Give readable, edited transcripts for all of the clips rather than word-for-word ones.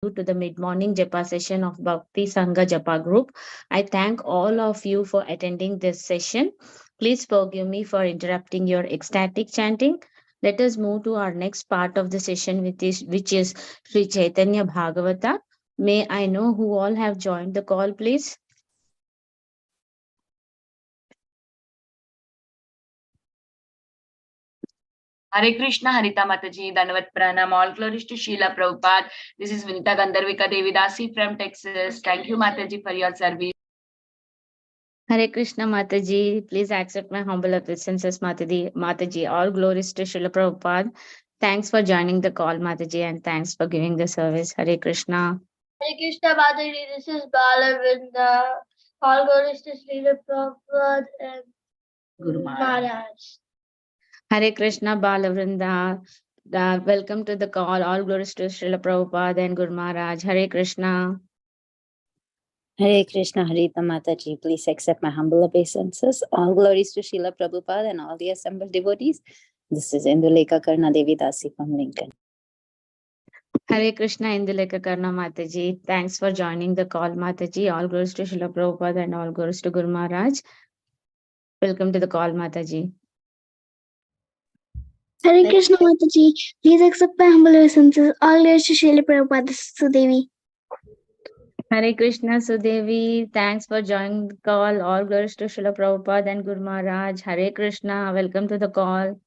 Telugu to the mid-morning Japa session of Bhakti Sangha Japa group. I thank all of you for attending this session. Please forgive me for interrupting your ecstatic chanting. Let us move to our next part of the session, which is Sri Caitanya Bhagavata. May I know who all have joined the call, please? Hare Krishna, Harita Mataji, Dhanavad Pranam, all glories to Srila Prabhupada. This is Vinita Gandharvika Devi Dasi from Texas. Thank you, Mataji, for your service. Hare Krishna Mataji, please accept my humble obeisances, Mataji. All glories to Srila Prabhupada. Thanks for joining the call, Mataji, and thanks for giving the service. Hare Krishna. Hare Krishna Mataji, this is Balavinda. All glories to Srila Prabhupada and Guru Maharaj. Hare Krishna Balavrinda. Welcome to the call. All glories to Srila Prabhupada and Guru Maharaj. Hare Krishna. Hare Krishna, Harita Mataji, please accept my humble obeisances. All glories to Srila Prabhupada and all the assembled devotees. This is Indulekha Karna Devi Dasi from Lincoln. Hare Krishna, Indulekha Karna Mataji. Thanks for joining the call, Mataji. All glories to Srila Prabhupada and all glories to Guru Maharaj. Welcome to the call, Mataji. Hare Krishna Mataji, please accept my humble obeisances. All glories to Srila Prabhupada, Sudevi. Hare Krishna Sudevi, thanks for joining the call. All glories to Srila Prabhupada and Guru Maharaj. Hare Krishna, welcome to the call.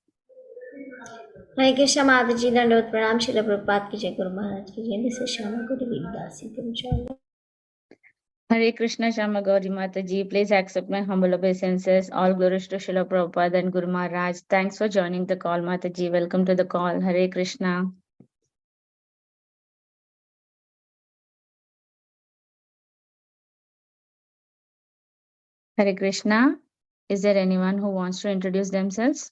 Hare Krishna Mataji, Dandavad Pranam, Srila Prabhupada ki jai, Guru Maharaj ki jai. This is Shama Gauri Dasi from China. Hare Krishna Shama Gauri Mataji, please accept my humble obeisances. All glories to Srila Prabhupada and Guru Maharaj. Thanks for joining the call, Mataji. Welcome to the call. Hare Krishna. Hare Krishna. Is there anyone who wants to introduce themselves?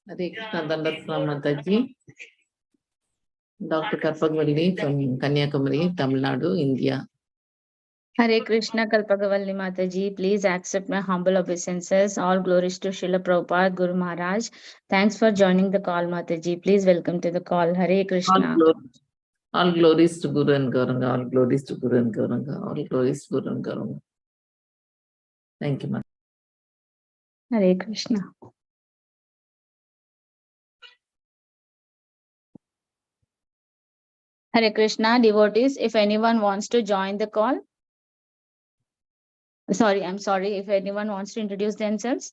Hare Krishna Dandavad Pranam Mataji. Dr. Karpagvalli from Kanyakumari, Tamil Nadu, India. Hare Krishna Kalpagavalli Mataji, please accept my humble obeisances. All glories to Srila Prabhupada, Guru Maharaj. Thanks for joining the call, Mataji. Please welcome to the call. Hare Krishna. All glories to Guru and Gauranga. All glories to Guru and Gauranga. All glories to Guru and Gauranga. Thank you, Mataji. Hare Krishna. Hare Krishna, devotees, if anyone wants to join the call. I'm sorry, if anyone wants to introduce themselves.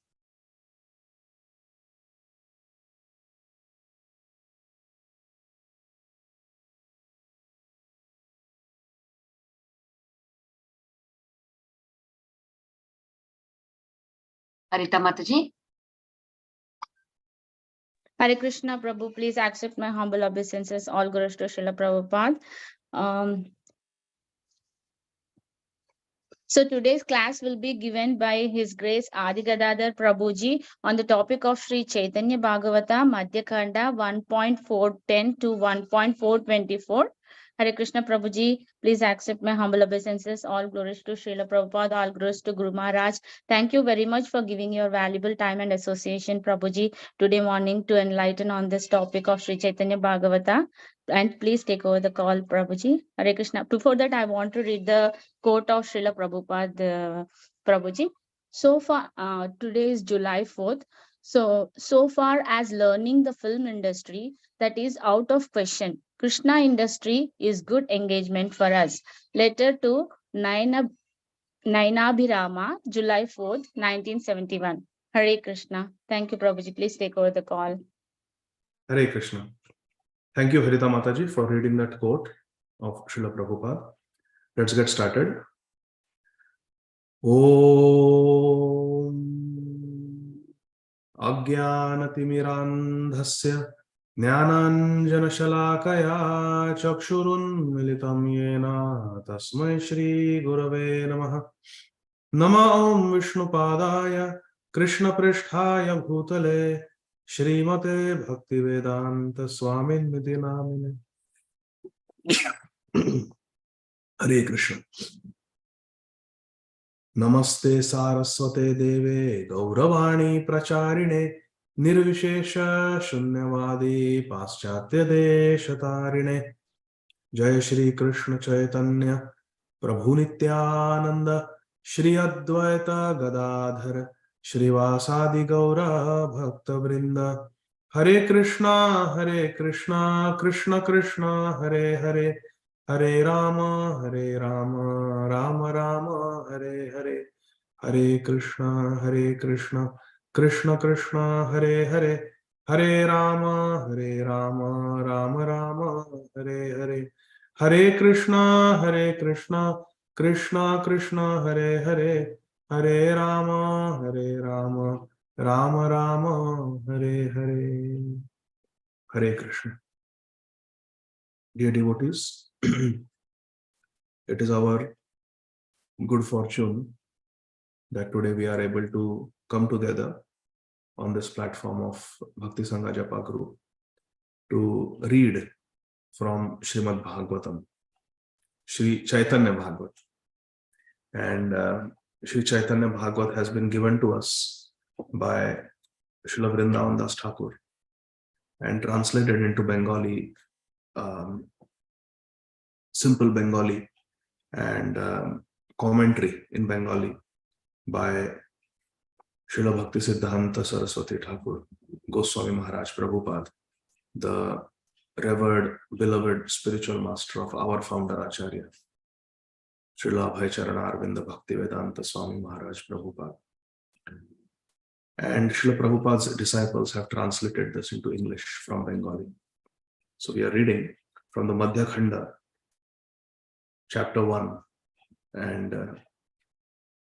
Harita Mataji. Hare Krishna Prabhu, please accept my humble obeisances. All glories to Srila Prabhupada. So today's class will be given by His Grace Adi Gadadhar Prabhuji on the topic of Sri Caitanya Bhagavata Madhya khanda 1.410 to 1.424. Hare Krishna Prabhuji, please accept my humble obeisances. All glories to Srila Prabhupada, all glories to Guru Maharaj. Thank you very much for giving your valuable time and association, Prabhuji, today morning to enlighten on this topic of Sri Caitanya Bhagavata. And please take over the call, Prabhuji. Hare Krishna. Before that, I want to read the quote of Srila Prabhupada, Prabhuji. So far, today is July 4th. So far as learning the film industry, that is out of question. Krishna industry is good engagement for us. Letter to Nainabhirama, July 4th, 1971. Hare Krishna. Thank you, Prabhuji. Please take over the call. Hare Krishna. Thank you, Harita Mataji, for reading that quote of Srila Prabhupada. Let's get started. Om Ajnanatimmirandhasya Jnananjanashalakaya Chakshurunmilitam Yena Tasmai Shri Gurave Namaha. Nama Om Vishnupadaya Krishna Pristhaya Bhutale Shrimate Bhaktivedanta Swamin Niti Namine. Hare Krishna. Namaste Saraswate Deve Gauravani Pracharine Nirvishesha Shunyavadi Paschatya Deshatarine Jai Shri Krishna Chaitanya Prabhu Nityananda Shri Advaita Gadadhar Shrivasadi Gaura Bhakta Vrinda Hare Krishna Krishna Krishna Hare Hare Hare Rama Rama Rama Hare Hare Hare Krishna Krishna Krishna Hare Hare Hare Rama Rama Rama Hare Hare Hare Krishna Krishna Krishna Hare Hare Hare Rama Rama Rama Hare Hare. Hare Krishna. Dear devotees, it is our good fortune that today we are able to come together on this platform of Bhakti Sangha Japa Group to read from Srimad Bhagavatam, Sri Caitanya Bhagavat. And Sri Caitanya Bhagavat has been given to us by Srila Vrindavan Das Thakur and translated into Bengali, simple Bengali, and commentary in Bengali by Srila Bhakti Siddhanta Saraswati Thakur Goswami Maharaj Prabhupada, the revered, beloved spiritual master of our founder Acharya, Srila Bhaicharana Arvinda Bhakti Vedanta Swami Maharaj Prabhupada. And Srila Prabhupada's disciples have translated this into English from Bengali. So we are reading from the Madhya Khanda, chapter 1, and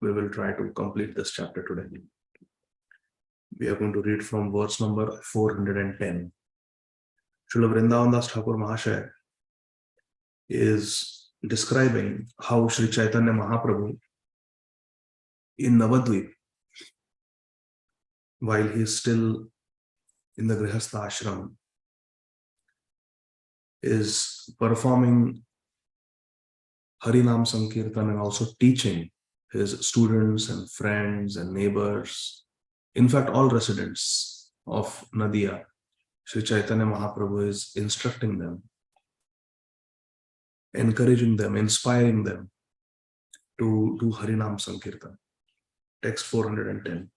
we will try to complete this chapter today. We are going to read from verse number 410. Srila Vrindavan Das Thakur Mahashaya is describing how Sri Chaitanya Mahaprabhu in Navadvip, while he is still in the Grihastha ashram, is performing Harinam Sankirtan and also teaching his students and friends and neighbors, in fact all residents of Nadia. Sri Chaitanya Mahaprabhu is instructing them, encouraging them, inspiring them to do Harinam Sankirtan. Text 410.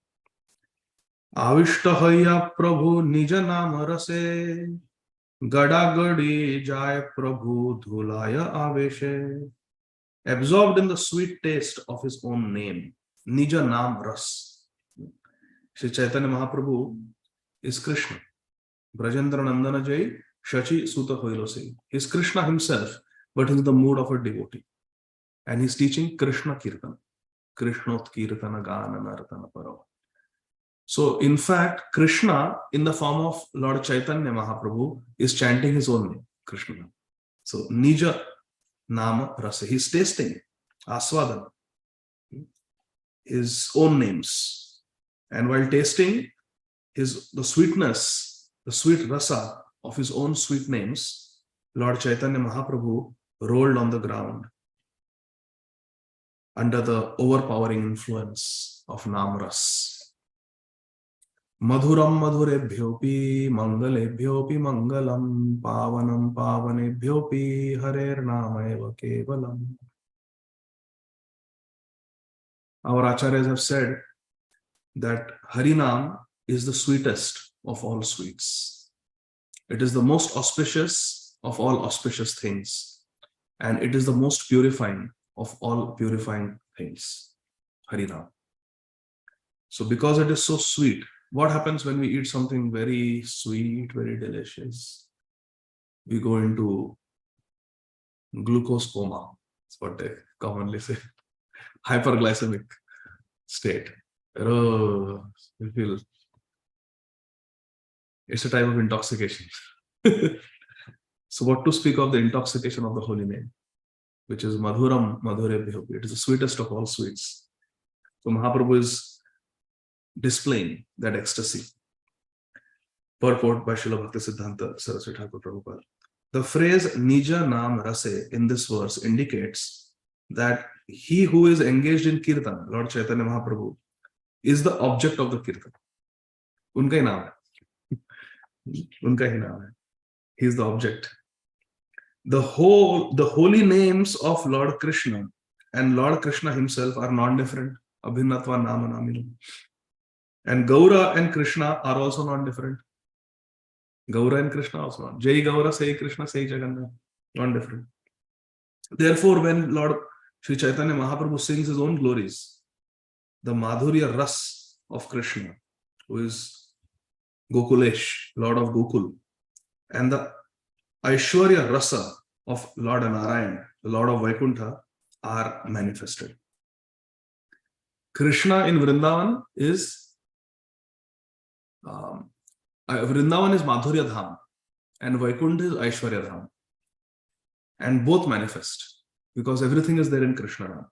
Avishtahaya Prabhu Nija Nam Rase Gadagadi Jai Prabhu Dhulaya Aveshe. Absorbed in the sweet taste of his own name, Nija Nam Ras. Sri Chaitanya Mahaprabhu is Krishna. Brajendra Nandana Jai Shachi Suta Hoilose. He is Krishna himself, but in the mood of a devotee. And he's teaching Krishna Kirtan. Krishnot Kirtana Gana Nartana Paro. So, in fact, Krishna, in the form of Lord Chaitanya Mahaprabhu, is chanting his own name, Krishna. So, Nija Nama Rasa. He's tasting, Aswadana, his own names. And while tasting the sweetness, the sweet rasa of his own sweet names, Lord Chaitanya Mahaprabhu rolled on the ground under the overpowering influence of Namras. Madhuram madhurebhyopi mangalebhyopi mangalam pavanam pavanebhyopi harer namaeva kevalam. Our acharyas have said that Harinam is the sweetest of all sweets. It is the most auspicious of all auspicious things, and it is the most purifying of all purifying things. Harinam. So because it is so sweet, what happens when we eat something very sweet, very delicious? We go into glucose coma. That's what they commonly say. Hyperglycemic state. Oh, you feel it's a type of intoxication. So what to speak of the intoxication of the holy name, which is Madhuram Madhurebhyopi. It is the sweetest of all sweets. So Mahaprabhu is displaying that ecstasy. Purport by Srila Bhakti Siddhanta Saraswati Thakur Prabhupada. The phrase Nija Nam Rase in this verse indicates that he who is engaged in Kirtan, Lord Chaitanya Mahaprabhu, is the object of the Kirtan. Unka hi naam hai. Unka hi naam hai. He is the object. The holy names of Lord Krishna and Lord Krishna himself are non-different. Abhinnatva nama namino. And Gaura and Krishna are also non-different. Gaura and Krishna also not. Jai Gaura, say Krishna, say Jagannath. Non-different. Therefore, when Lord Sri Chaitanya Mahaprabhu sings his own glories, the Madhurya Ras of Krishna, who is Gokulesh, Lord of Gokul, and the Aishwarya Rasa of Lord Narayan, the Lord of Vaikuntha, are manifested. Krishna in Vrindavan is Madhurya Dham and Vaikuntha is Aishwarya Dham. And both manifest because everything is there in Krishna Ram.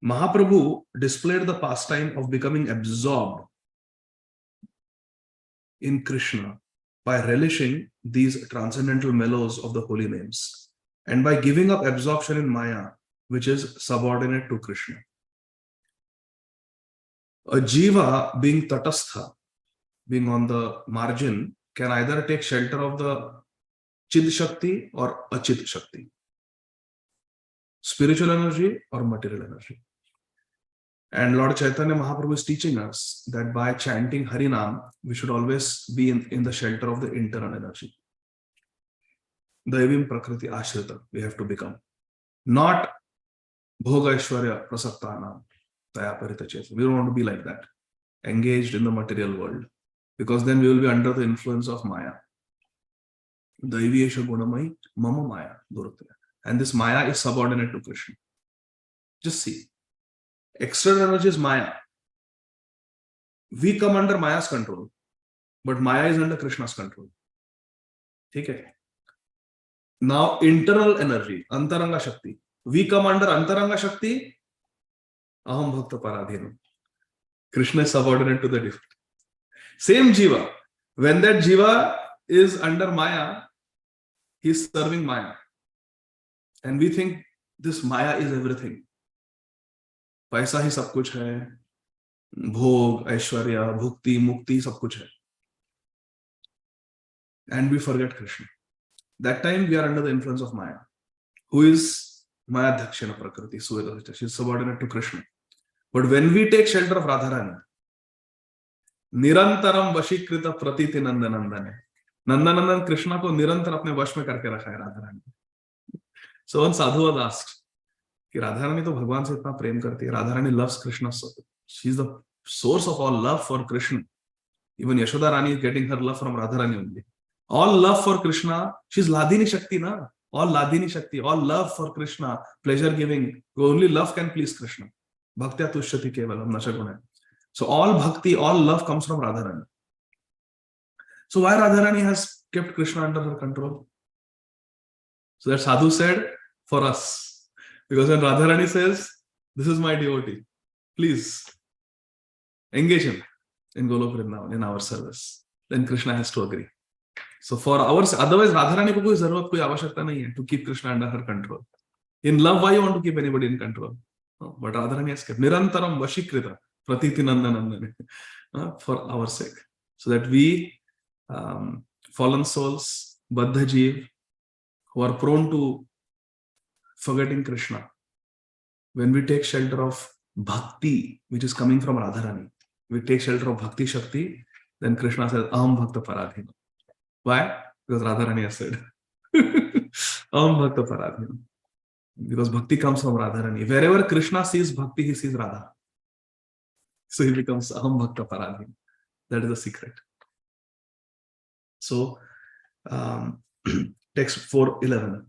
Mahaprabhu displayed the pastime of becoming absorbed in Krishna by relishing these transcendental mellows of the holy names and by giving up absorption in Maya, which is subordinate to Krishna. A jiva being tatastha, being on the margin, can either take shelter of the Chid Shakti or Achit Shakti, spiritual energy or material energy. And Lord Chaitanya Mahaprabhu is teaching us that by chanting Harinam, we should always be in the shelter of the internal energy. Daivim Prakriti Ashrita, we have to become. Not Bhoga Aishwarya Prasaktanam, Daya Parita Chaitanya. We don't want to be like that, engaged in the material world, because then we will be under the influence of Maya. Daiviyesha Gunamai Mama Maya Durutya. And this Maya is subordinate to Krishna. Just see. External energy is Maya. We come under Maya's control, but Maya is under Krishna's control. Okay. Now, internal energy, Antaranga Shakti. We come under Antaranga Shakti, Aham Bhakta Paradhino. Krishna is subordinate to the different. Same Jiva. When that Jiva is under Maya, he is serving Maya. And we think this Maya is everything. पैसा ही सब कुछ है, भोग, ऐश्वर्य, भुक्ति, मुक्ति सब कुछ है. And we forget Krishna. That time we are under the influence of Maya, who is Maya Dhakshina Prakriti, she is subordinate to Krishna. But when we take shelter of Radharani, Nirantaram Vashikrita Pratiti Nandanandane. Nandanandan Krishna ko nirantar apne vash mein karke rakha hai Radharani. So one sadhu was asked, कि राधारानी तो भगवान से इतना प्रेम करती है. Radharani loves Krishna. She is the source of all love for Krishna. Even Yashoda Rani is getting her love from Radharani only. All love for Krishna. She is Ladini Shakti, na? All Ladini Shakti. All love for Krishna. Pleasure giving. Only love can please Krishna. Bhaktya Tushyati Kevalam Nashagunam. So all bhakti, all love comes from Radharani. So why Radharani has kept Krishna under her control? So that sadhu said, for us. Because when Radharani says, this is my devotee, please engage him in Golok Vrindavan, in our service, then Krishna has to agree. So for ours, otherwise Radharani ko koi zarurat, koi avashyakta nahi hai to keep Krishna under her control. In love, why you want to keep anybody in control? No, but Radharani has kept Nirantaram Vashikrita Pratiti Nandanandane for our sake. So that we, fallen souls, Baddha Jeev, who are prone to forgetting Krishna, when we take shelter of bhakti, which is coming from Radharani, we take shelter of bhakti shakti, then Krishna says, Aham Bhakta Paradhina. Why? Because Radharani has said, Aham Bhakta Paradhina. Because bhakti comes from Radharani. Wherever Krishna sees bhakti, he sees Radha. So he becomes Aham Bhakta Paradhina. That is the secret. So, text 4:11.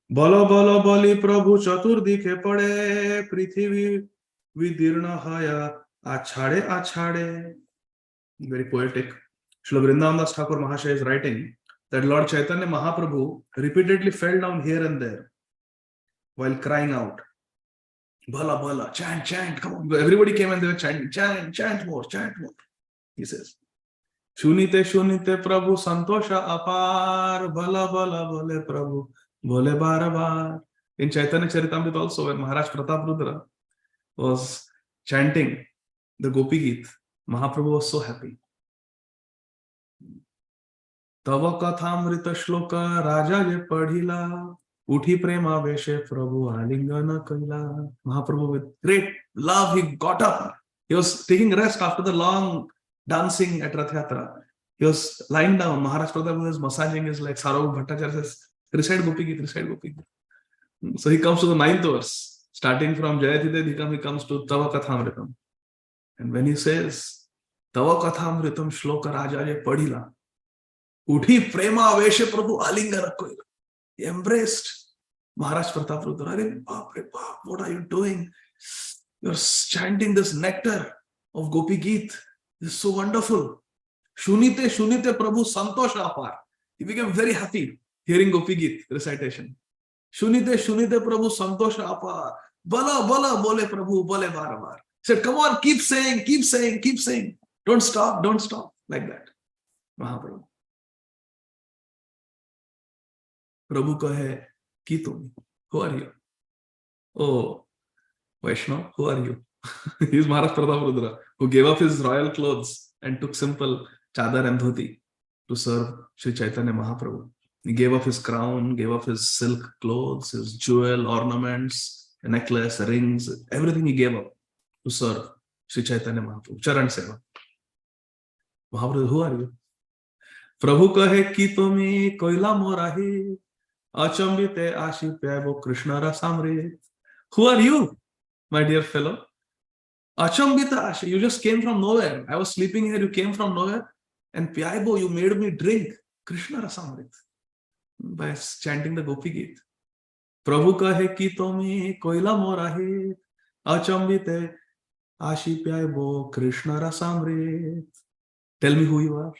Bala bala bali prabhu chaturdikhe pade prithvi vidirna haya achade. Very poetic. Srila Vrindavan Das Thakur Mahashaya is writing that Lord Chaitanya Mahaprabhu repeatedly fell down here and there while crying out, Bala bala, chant, chant, come on. Everybody came and they were chanting, chant more, chant more. He says, Shunite Prabhu Santosha Apar, Bala bala bale Prabhu, Bole bar bar. In Chaitanya Charitamrita also, when Maharaj Prataprudra was chanting the Gopi Geet, Mahaprabhu was so happy. Tava kathamrita shloka raja je padhila uthi prema veshe prabhu alingana kaila. Mahaprabhu, with great love, he got up. He was taking rest after the long dancing at Rath Yatra. He was lying down. Maharaj Prataprudra was massaging his legs. Sarva Bhattacharya says, recite Gopi Geet, recite Gopi Geet. So he comes to the 9th verse. Starting from Jayatide, he comes to Tava Kathamritam. And when he says, Tava Kathamritam shloka raja je padhila uthi prema veshe prabhu alingana koila. He embraced Maharaj Prataprudra. Arey baap, what are you doing? You're chanting this nectar of Gopi Geet. This is so wonderful. Shunite prabhu santosha apar. He became very happy hearing Gopi Geet recitation. Shunite prabhu santosha apar. Bala bole prabhu bole bar bar. He said, come on, keep saying. Don't stop. Like that. Mahaprabhu. Prabhu kahe ki tum? Who are you? Oh, Vaishnav, who are you? He is Maharaj Prataprudra, who gave up his royal clothes and took simple chadar and dhoti to serve Sri Chaitanya Mahaprabhu. He gave up his crown, gave up his silk clothes, his jewel ornaments, a necklace, rings, everything he gave up to serve Sri Chaitanya Mahaprabhu. Charan Seva. Mahaprabhu, who are you? Prabhu kahe ki tumi koila morahi achambite ashi pyabo Krishna rasamrit. Who are you, my dear fellow? Achambita ashi, you just came from nowhere. I was sleeping here, you came from nowhere. And pyabo, you made me drink Krishna rasamrit by chanting the Gopi Geet. Prabhu kahe ki tumi koila morahi achambite ashi pyabo Krishna rasamrit. Tell me who you are.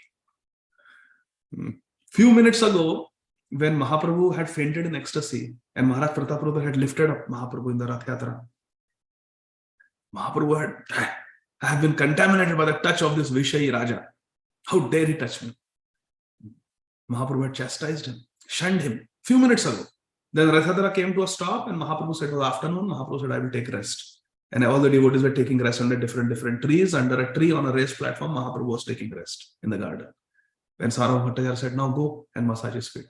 Few minutes ago, when Mahaprabhu had fainted in ecstasy and Maharaj Prataprudra had lifted up Mahaprabhu in the Rath Yatra, Mahaprabhu had, I have been contaminated by the touch of this Vishayi Raja. How dare he touch me? Mahaprabhu had chastised him, shunned him few minutes ago. Then Rath Yatra came to a stop and Mahaprabhu said, it was afternoon. Mahaprabhu said, I will take rest. And all the devotees were taking rest under different trees. Under a tree on a raised platform, Mahaprabhu was taking rest in the garden. When Sarva Bhattacharya said, now go and massage his feet.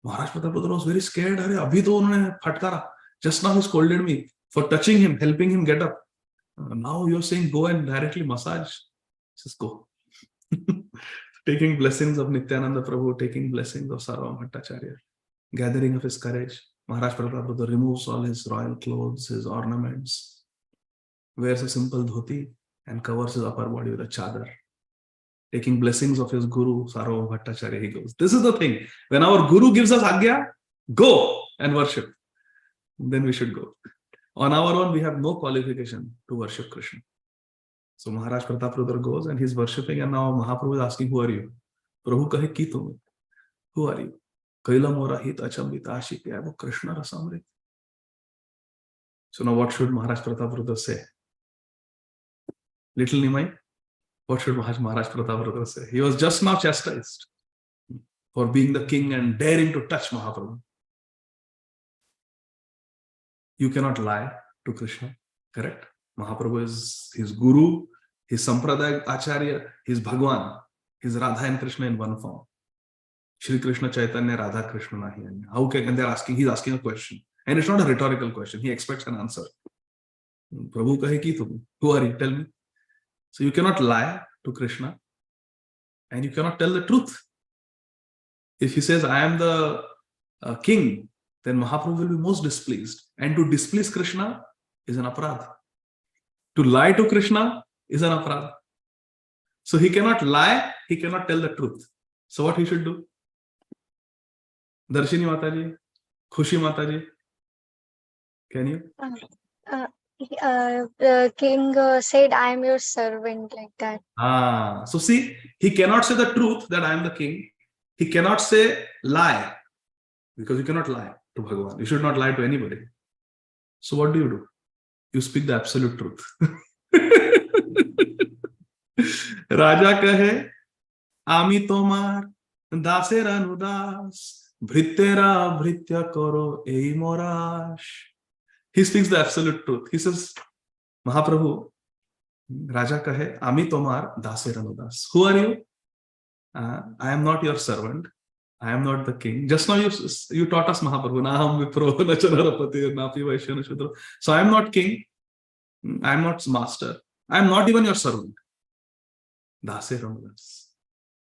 Maharaj Prataprudra was very scared. Abhi to unhone phatkara. Just now he scolded me for touching him, helping him get up. Now you're saying go and directly massage. He says, go. Taking blessings of Nityananda Prabhu, taking blessings of Sarva Bhattacharya, gathering of his courage. Maharaj Prataprudra removes all his royal clothes, his ornaments, wears a simple dhoti and covers his upper body with a chadar. Taking blessings of his guru, Sarva Bhattacharya, he goes. This is the thing. When our guru gives us agya, go and worship. Then we should go. On our own, we have no qualification to worship Krishna. So Maharaj Prataprudra goes and he's worshipping, and now Mahaprabhu is asking, who are you? Prabhu kahe ki tum? Who are you? Kaila mora hit achambita ashi pyabo Krishna rasamrit. So now what should Maharaj Prataprudra say? Little Nimai, what should Maharaj Prataprudra say? He was just now chastised for being the king and daring to touch Mahaprabhu. You cannot lie to Krishna, correct? Mahaprabhu is his guru, his Sampradaya Acharya, his Bhagwan, his Radha and Krishna in one form. Shri Krishna Chaitanya Radha Krishna nahi. How can, and he's asking a question. And it's not a rhetorical question. He expects an answer. Prabhu kahe ki tum? Who are you? Tell me. So you cannot lie to Krishna and you cannot tell the truth. If he says, I am the king, then Mahaprabhu will be most displeased. And to displease Krishna is an aparadh. To lie to Krishna is an aparadh. So he cannot lie, he cannot tell the truth. So what he should do? Darshini Mataji, Khushi Mataji, can you? The king said, I am your servant, like that. So see, he cannot say the truth that I am the king. He cannot say lie, because you cannot lie to Bhagavan. You should not lie to anybody. So what do? You speak the absolute truth. Raja kahe, Ami tomar, daser anudas, Bhritera bhritya karo ei morash. He speaks the absolute truth. He says, Mahaprabhu, Raja kahe, Ami tomar daser anudas. Who are you? I am not your servant. I am not the king. Just now you taught us, Mahaprabhu, Naham Vipro, Nacharapati, Napi Vaishyana Shudra. So I am not king. I am not master. I am not even your servant. Daser anudas.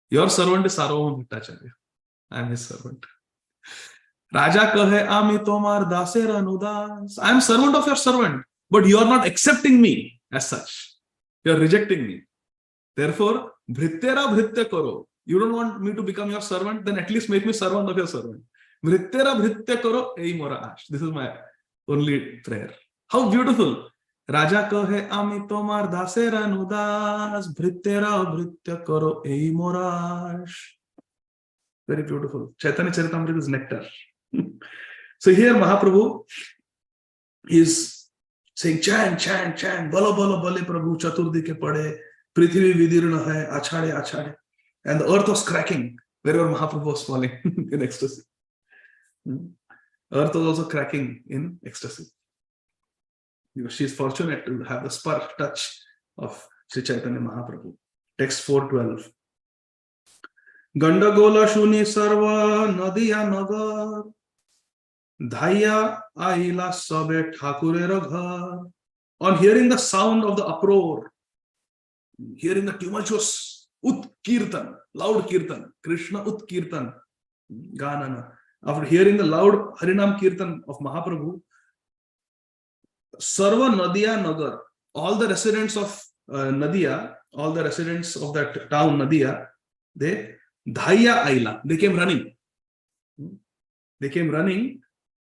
Your servant is Sarvabhauma Bhattacharya. I am his servant. Raja kahe, Ami tomar daser anudas. I am servant of your servant, but you are not accepting me as such. You are rejecting me. Therefore, Bhritera bhritya karo. You don't want me to become your servant, then at least make me servant of your servant. Bhritera bhritya karo ei morash. This is my only prayer. How beautiful. Raja kahe, Ami tomar daser anudas. Bhritera bhritya karo ei morash. Very beautiful. Chaitanya Charitamrita is nectar. So here Mahaprabhu is saying, chant, chant, chant, balo, balo, bale Prabhu, chaturdi ke pade, prithvi vidirna hai, achade, achade. And the earth was cracking wherever Mahaprabhu was falling in ecstasy. Earth was also cracking in ecstasy. Because she is fortunate to have the spark touch of Sri Chaitanya Mahaprabhu. Text 412. Gandagola shuni sarva nadiya nagar dhaya aila sabe thakurera ghar. On hearing the sound of the uproar, hearing the tumultuous Utkirtan, loud Kirtan, Krishna Utkirtan, Ganana. After hearing the loud Harinam Kirtan of Mahaprabhu, Sarva Nadiya Nagar, all the residents of Nadia, all the residents of that town Nadia, they Dhaya Aila, they came running. They came running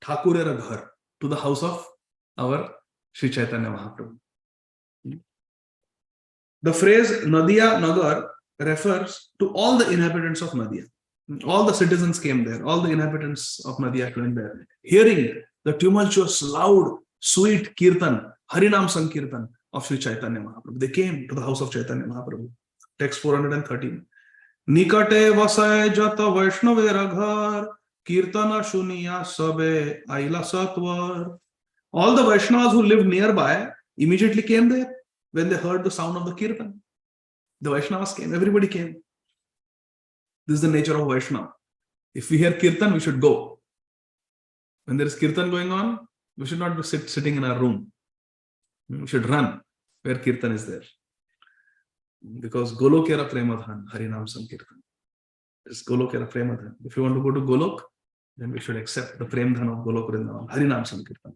Thakurera Ghar, to the house of our Sri Chaitanya Mahaprabhu. The phrase Nadiya Nagar refers to all the inhabitants of Nadia. All the citizens came there, all the inhabitants of Nadia came there, hearing the tumultuous, loud, sweet Kirtan, Harinam Sankirtan of Sri Chaitanya Mahaprabhu. They came to the house of Chaitanya Mahaprabhu. Text 413. Nikate vasay jata Vaishnavera ghar, Kirtana shuniya sabe aila satvar. All the Vaishnavas who lived nearby immediately came there when they heard the sound of the Kirtan. The Vaishnavas came, everybody came. This is the nature of Vaishnava. If we hear Kirtan, we should go. When there is Kirtan going on, we should not be sitting in our room. We should run where Kirtan is there. Because Golokera Premadhan, Harinam Sankirtan. It's Golokera Premadhan. If you want to go to Golok, then we should accept the Premdhan of Golok Vrindavan, Harinam Sankirtan.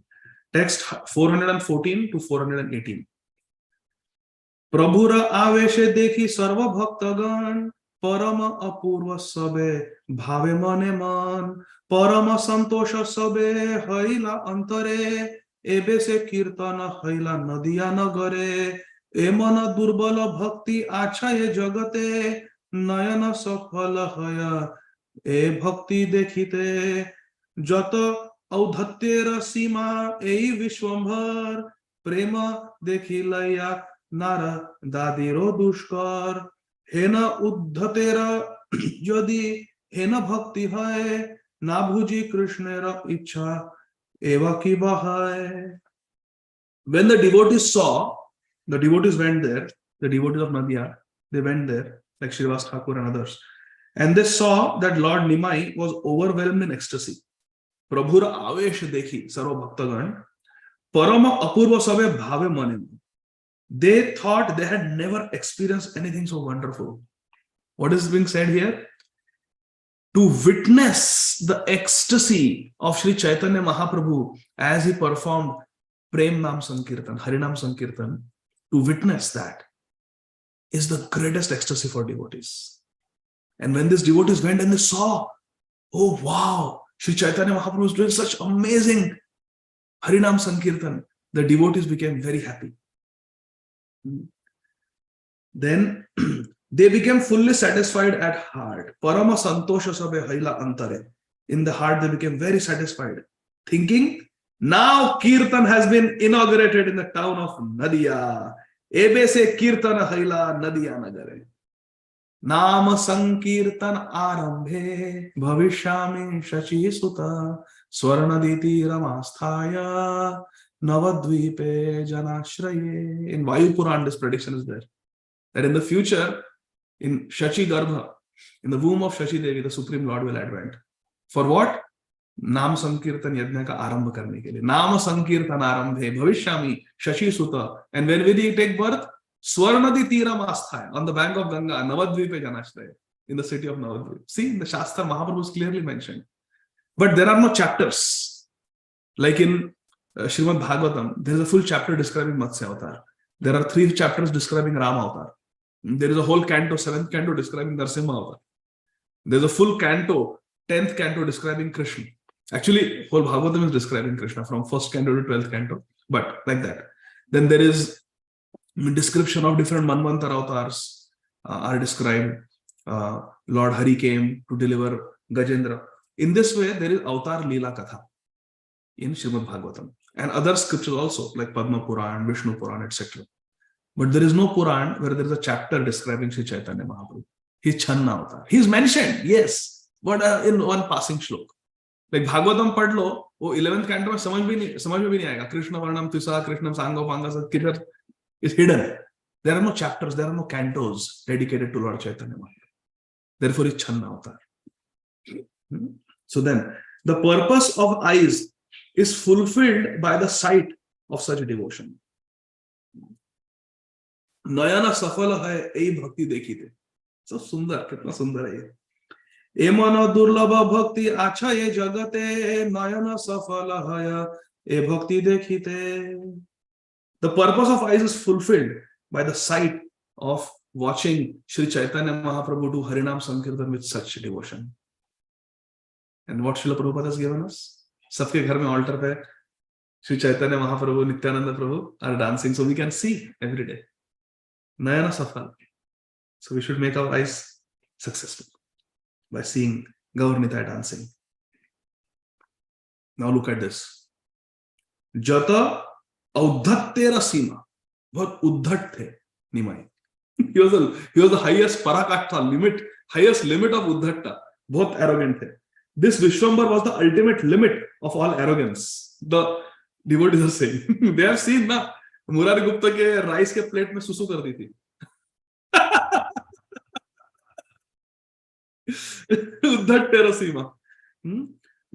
Text 414 to 418. Prabhura aveshe dekhi sarva bhaktagan, parama apurva sabe bhave mane man, parama santosha sabe haila antare, ebe se kirtana haila nadiya nagare, emana durbala bhakti achaye jagate, nayana safala haya, e bhakti dekhite, jata audhatyera sima ei vishwambhar, prema dekhilaya Nara dadiro dushkar, hena uddhatera yadi hena bhakti hai, na bhuji krishnera ichha eva ki bahai. When the devotees saw, the devotees went there, the devotees of Nadia, they went there, like Srivas Thakur and others, and they saw that Lord Nimai was overwhelmed in ecstasy. Prabhura avesh dekhi sarva bhaktagan, parama apurva sabe bhave mane. They thought they had never experienced anything so wonderful. What is being said here? To witness the ecstasy of Sri Chaitanya Mahaprabhu as he performed Prem Nam Sankirtan, Harinam Sankirtan, to witness that is the greatest ecstasy for devotees. And when these devotees went and they saw, oh wow, Sri Chaitanya Mahaprabhu was doing such amazing Harinam Sankirtan, the devotees became very happy. Then they became fully satisfied at heart. Parama santosha sabe haila antare. In the heart, they became very satisfied, thinking, now Kirtan has been inaugurated in the town of Nadia. Ebe se Kirtana haila Nadia nagare. नाम संकीर्तन आरंभे भविष्यामि शचि सुता स्वर्णदीति रमास्थाय Navadvipe Janashraye. In Vayu Puran, this prediction is there. That in the future, in Shachi Garbha, in the womb of Shachi Devi, the Supreme Lord will advent. For what? Nam Sankirtan Yajna ka arambha karne ke liye. Nam Sankirtan arambhe bhavishyami Shachi Suta. And when will he take birth? Swarnadi Tiram Asthaya, on the bank of Ganga, Navadvipe Janashraye, in the city of Navadvip. See, in the Shastra, Mahaprabhu is clearly mentioned. But there are no chapters. Like in Srimad Bhagavatam, there is a full chapter describing Matsya Avatar. There are 3 chapters describing Rama Avatar. There is a whole canto, 7th canto describing Narsimha Avatar. There is a full canto, 10th canto describing Krishna. Actually, whole Bhagavatam is describing Krishna from 1st canto to 12th canto, but like that. Then there is description of different Manvantar avatars are described. Lord Hari came to deliver Gajendra. In this way, there is Avatar Leela Katha in Srimad Bhagavatam. And other scriptures also, like Padma Puran, Vishnu Puran, etc. But there is no Puran where there is a chapter describing Sri Chaitanya Mahaprabhu. He's Channa Avatar. He's mentioned, yes, but in one passing shlok. Like Bhagavatam pad lo, wo 11th canto mein samajh mein bhi nahi aayega. Krishna Varnam Tisa, Krishna Sanga Panga is hidden. There are no chapters, there are no cantos dedicated to Lord Chaitanya Mahaprabhu. Therefore, he's Channa Avatar. So then, the purpose of eyes is fulfilled by the sight of such devotion. Nayana safala hai ei bhakti dekhite. So sundar, kitna sundar hai ye. Emana durlabha bhakti acha ye jagate nayana safala hai ei bhakti dekhite. The purpose of eyes is fulfilled by the sight of watching Sri Chaitanya Mahaprabhu do Harinam Sankirtan with such devotion. And what Srila Prabhupada has given us? सबके घर में altar पे श्री चैतन्य महाप्रभु नित्यानंद प्रभु are dancing, so we can see every day. Nayana safal. So we should make our eyes successful by seeing Gaur Nitai dancing. Now look at this. Jata audhattera sima. बहुत उद्धट थे निमाई. He was the highest parakatha limit, highest limit of uddhatta. बहुत arrogant थे. This Vishwambar was the ultimate limit of all arrogance. The devotees are saying. They have seen na Murari Gupta ke rice ke plate mein susu kar di thi. Uddhattera sima.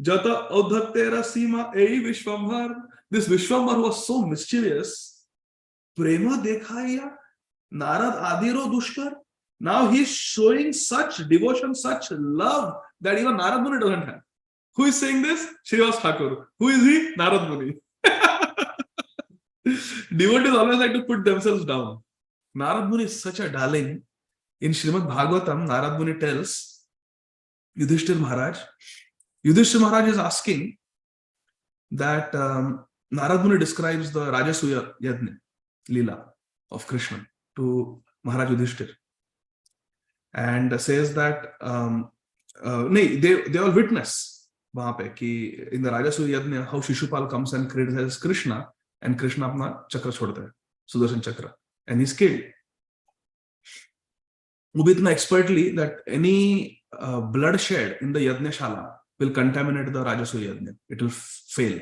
Jata uddhattera sima ei Vishwambar. This Vishwambar was so mischievous. Prema dekhaya Narad adiro dushkar. Now he's showing such devotion, such love that even Narad Muni doesn't have. Who is saying this? Srivas Thakur. Who is he? Narad Muni. Devotees always like to put themselves down. Narad Muni is such a darling. In Srimad Bhagavatam, Narad Muni tells Yudhishthir Maharaj. Yudhishthir Maharaj is asking that Narad Muni describes the Rajasuya Yajna, Leela of Krishna to Maharaj Yudhishthir. And says that they all witness wahan pe ki in the Rajasuya Yajna how Shishupal comes and criticizes Krishna, and Krishna apna chakra chhodta hai, Sudarshan chakra, and he's killed. वो भी इतना expertly that any bloodshed in the Yajna will contaminate the Rajasuya Yajna. It will fail.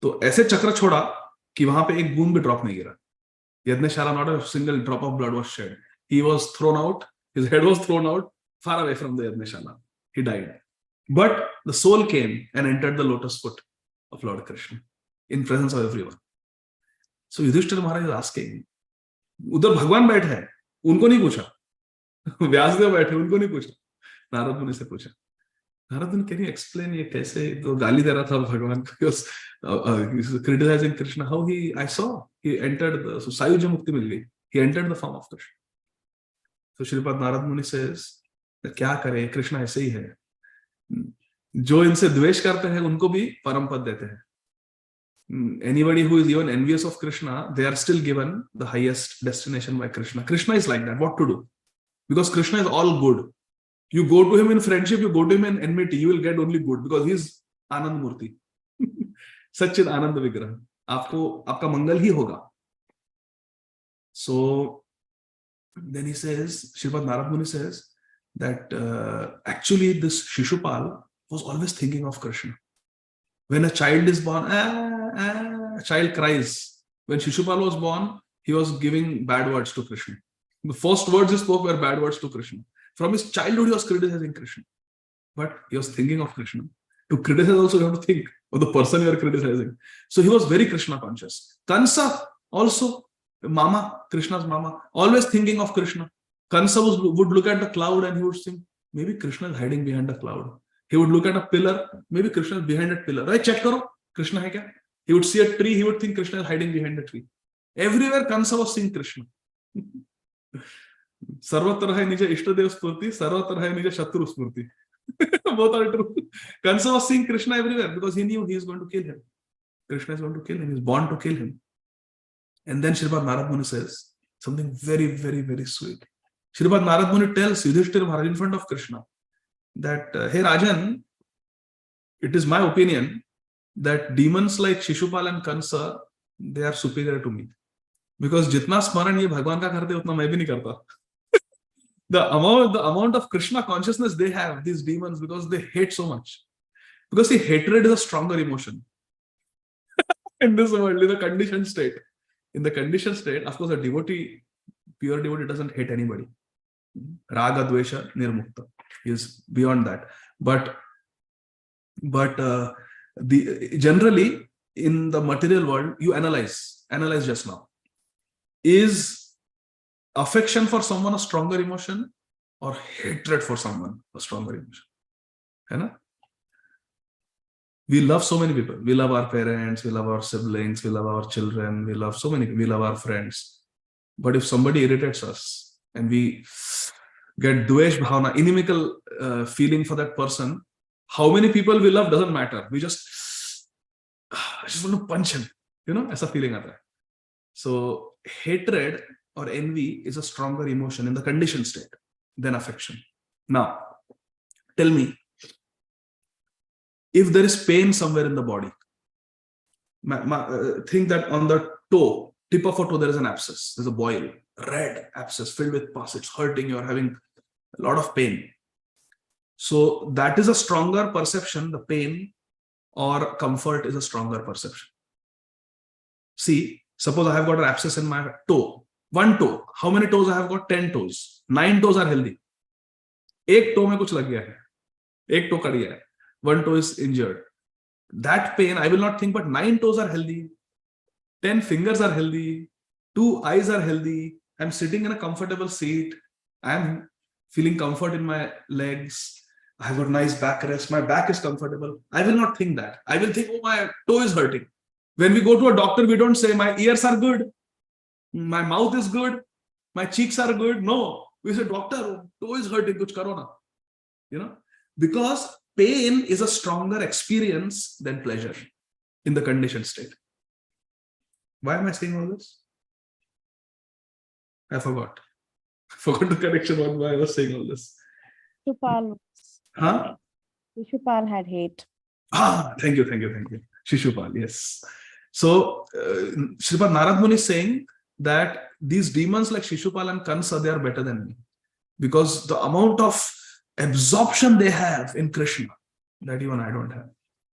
तो ऐसे चक्र छोड़ा कि वहां पे एक बूंद भी ड्रॉप नहीं गिरा. Yajna not a single drop of blood was shed. He was thrown out. His head was thrown out far away from the Yajna. He died. But the soul came and entered the lotus foot of Lord Krishna in presence of everyone. So Yudhishthira Maharaj is asking, उधर भगवान बैठे हैं, उनको नहीं पूछा. व्यासदेव बैठे, उनको नहीं पूछा. नारद मुनि से पूछा. नारद मुनि, can you explain ये कैसे तो गाली दे रहा था भगवान को? He was criticizing Krishna. How I saw he entered the Sayuja Mukti मिल गई. He entered the form of Krishna. So Shripad Narad Muni says, क्या करे, कृष्ण ऐसे ही है. जो इनसे द्वेष करते हैं उनको भी परम पद देते हैं. Anybody who is even envious of Krishna, they are still given the highest destination by Krishna. Krishna is like that. What to do? Because Krishna is all good. You go to him in friendship, you go to him in enmity, you will get only good because he is Anand Murti. Sachit Anand Vigraha. आपको आपका मंगल ही होगा. So Then he says, Sripad Narad Muni says that actually this Shishupal was always thinking of Krishna. When a child is born, a child cries. When Shishupal was born, he was giving bad words to Krishna. The first words he spoke were bad words to Krishna. From his childhood, he was criticizing Krishna. But he was thinking of Krishna. To criticize also, you have to think of the person you are criticizing. So he was very Krishna conscious. Kansa also, Mama, Krishna's Mama, always thinking of Krishna. Kansa would look at the cloud and he would think, maybe Krishna is hiding behind the cloud. He would look at a pillar, maybe Krishna is behind that pillar. Right? Check karo, Krishna hai kya? He would see a tree, he would think Krishna is hiding behind the tree. Everywhere Kansa was seeing Krishna. Sarvatra hai nija Ishtadev Spurti, Sarvatra hai nija Shatru Spurti. Both are true. Kansa was seeing Krishna everywhere because he knew he is going to kill him. Krishna is going to kill him. He is born to kill him. And then Sripad Narad Muni says something very, very, very sweet. Sripad Narad Muni tells Yudhishthira Maharaj in front of Krishna that, hey Rajan, it is my opinion that demons like Shishupal and Kansa, they are superior to me. Because jitna smaran ye Bhagwan ka karte, utna main bhi nahi karta. The amount of Krishna consciousness they have, these demons, because they hate so much. Because see, hatred is a stronger emotion. In this world, in the conditioned state. In the conditioned state, of course, a devotee, pure devotee doesn't hate anybody. Raga, Dvesha, Nirmukta is beyond that. But generally, in the material world, you analyze just now. Is affection for someone a stronger emotion or hatred for someone a stronger emotion? Hai na? We love so many people. We love our parents, we love our siblings, we love our children, we love so many, we love our friends. But if somebody irritates us and we get dvesh bhavana, inimical feeling for that person, how many people we love doesn't matter. We just want to punch him. You know, aisa feeling aata hai. So hatred or envy is a stronger emotion in the conditioned state than affection. Now, tell me, if there is pain somewhere in the body, think that on the toe, tip of a toe, there is an abscess, there's a boil, red abscess filled with pus, it's hurting, you're having a lot of pain. So that is a stronger perception, the pain, or comfort is a stronger perception. See, suppose I have got an abscess in my toe. One toe. How many toes I have got? 10 toes. 9 toes are healthy. एक toe में कुछ लग गया है. एक toe cut गया है. One toe is injured. That pain, I will not think, but 9 toes are healthy. 10 fingers are healthy. 2 eyes are healthy. I'm sitting in a comfortable seat. I'm feeling comfort in my legs. I have got nice backrest. My back is comfortable. I will not think that. I will think, oh, my toe is hurting. When we go to a doctor, we don't say, my ears are good. My mouth is good, my cheeks are good. No, we say, doctor, toe is hurting, kuch karo na. You know, because pain is a stronger experience than pleasure in the conditioned state. Why am I saying all this? I forgot the connection why I was saying all this. Shishupal. Huh? Shishupal had hate. Thank you. Shishupal, yes. So, Sripad Narad Muni is saying that these demons like Shishupal and Kansa, they are better than me. Because the amount of absorption they have in Krishna, that even I don't have.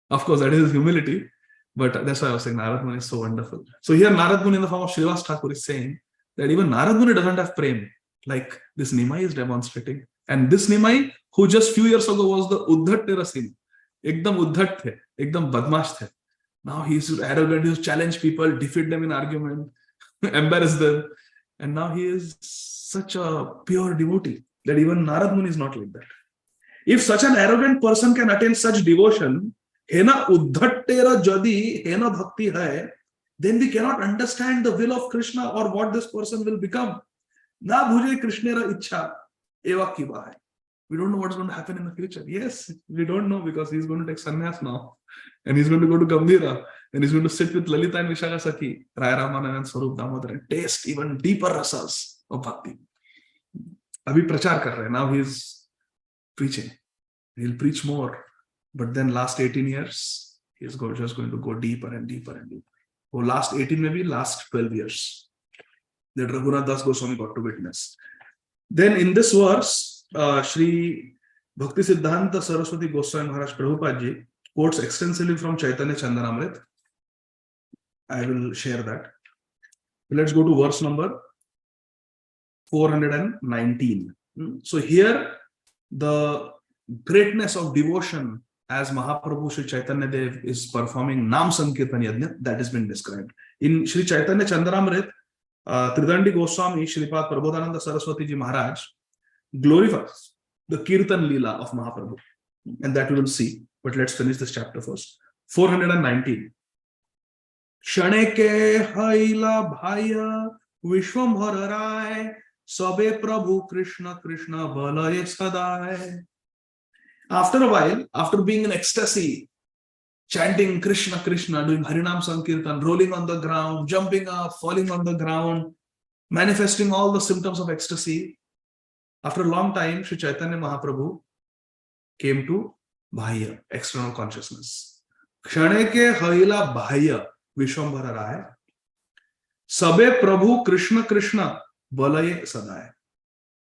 Of course, that is humility, but that's why I was saying Narad Muni is so wonderful. So here Narad Muni in the form of Srivas Thakur is saying that even Narad Muni doesn't have prem, like this Nimai is demonstrating. And this Nimai, who just few years ago was the Uddhat Terasin, ekdam Uddhat the, ekdam Badmash the. Now he is arrogant, he used to challenge people, defeat them in argument, embarrass them. And now he is such a pure devotee that even Narad Muni is not like that. If such an arrogant person can attain such devotion, hena uddhattera jadi hena bhakti hai, then we cannot understand the will of Krishna or what this person will become. Na bhuje Krishnera ichha eva kiva hai. We don't know what's going to happen in the future. Yes, we don't know because he's going to take sannyas now. And he's going to go to Gambhira. And he's going to sit with Lalita and Vishaka Sakhi, Raya Ramanand and Swarup Damodar and taste even deeper rasas of bhakti. Abhi prachar kar rahe. Now he's preaching. He'll preach more. But then last 18 years, he's just going to go deeper and deeper and deeper. Oh, last 18 maybe, last 12 years. that Raghunath Das Goswami got to witness. Then in this verse, Shri Bhakti Siddhanta Saraswati Goswami Maharaj Prabhupada Ji quotes extensively from Chaitanya Chandanamrit. I will share that. Let's go to verse number 419. So here, the greatness of devotion as Mahaprabhu Sri Chaitanya Dev is performing Nam Sankirtan Yajna, that has been described. In Sri Chaitanya Chandanamrit, Tridandi Goswami, Shripad Prabodhananda Saraswati Ji Maharaj glorifies the Kirtan Leela of Mahaprabhu. And that we will see. But let's finish this chapter first. 419. Shane ke haila bhaya Vishwambhara Rai Sabe Prabhu Krishna Krishna Balaye Sadai. After a while, after being in ecstasy, chanting Krishna Krishna, doing Harinam Sankirtan, rolling on the ground, jumping up, falling on the ground, manifesting all the symptoms of ecstasy, after a long time, Sri Chaitanya Mahaprabhu came to Bhaya, external consciousness. Kshane ke haila Bhaya Vishwambhara Rai Sabe Prabhu Krishna Krishna Balaye Sadai.